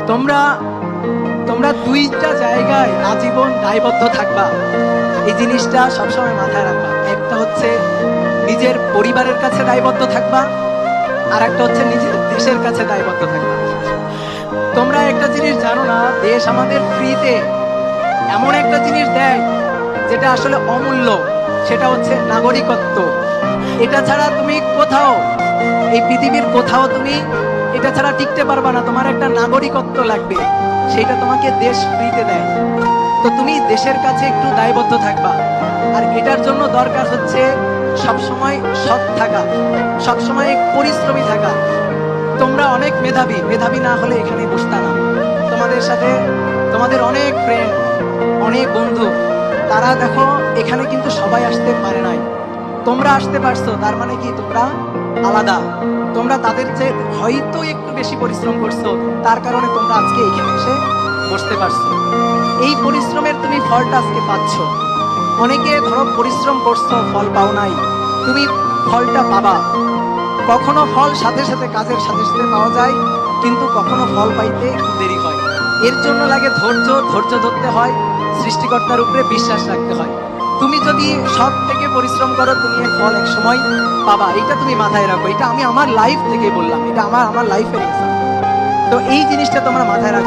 তোমরা তোমরা দুইটা জায়গায় আজীবন দায়বদ্ধ থাকবা, এই জিনিসটা সবসময় মাথায় রাখবা। একটা হচ্ছে নিজের পরিবারের কাছে দায়বদ্ধ থাকবা, আর একটা হচ্ছে নিজের দেশের কাছে দায়বদ্ধ থাকবা। তোমরা একটা জিনিস জানো না, দেশ আমাদের ফ্রিতে এমন একটা জিনিস দেয় যেটা আসলে অমূল্য, সেটা হচ্ছে নাগরিকত্ব। এটা ছাড়া তুমি কোথাও, এই পৃথিবীর কোথাও তুমি এটা ছাড়া টিকতে পারবা না। তোমার একটা নাগরিকত্ব লাগবে, সেটা তোমাকে দেশ ফ্রিতে দেয়। তো তুমি দেশের কাছে একটু দায়বদ্ধ থাকবা, আর এটার জন্য দরকার হচ্ছে সবসময় সৎ থাকা, সবসময় পরিশ্রমী থাকা। তোমরা অনেক মেধাবী, মেধাবী না হলে এখানে বসতা না। তোমাদের সাথে তোমাদের অনেক ফ্রেন্ড, অনেক বন্ধু, তারা দেখো এখানে কিন্তু সবাই আসতে পারে নাই। তোমরা আসতে পারছো, তার মানে কি তোমরা আলাদা। তোমরা তাদের চেয়ে হয়তো একটু বেশি পরিশ্রম করছো, তার কারণে তোমরা আজকে এখানে এসে বসতে পারছো। এই পরিশ্রমের তুমি ফলটা আজকে পাচ্ছ। অনেকে ধরো পরিশ্রম করছো, ফল পাও নাই, তুমি ফলটা পাবা। কখনো ফল সাথে সাথে, কাজের সাথে সাথে পাওয়া যায়, কিন্তু কখনো ফল পাইতে একটু দেরি হয়। এর জন্য লাগে ধৈর্য, ধৈর্য ধরতে হয়, সৃষ্টিকর্তার উপরে বিশ্বাস রাখতে হয়। তুমি যদি সব থেকে পরিশ্রম করো, তুমি এর ফল এক সময় পাবা। এটা তুমি মাথায় রাখো। এটা আমি আমার লাইফ থেকে বললাম, এটা আমার লাইফের এক্সাম্পল। তো এই জিনিসটা তোমরা মাথায় রাখো।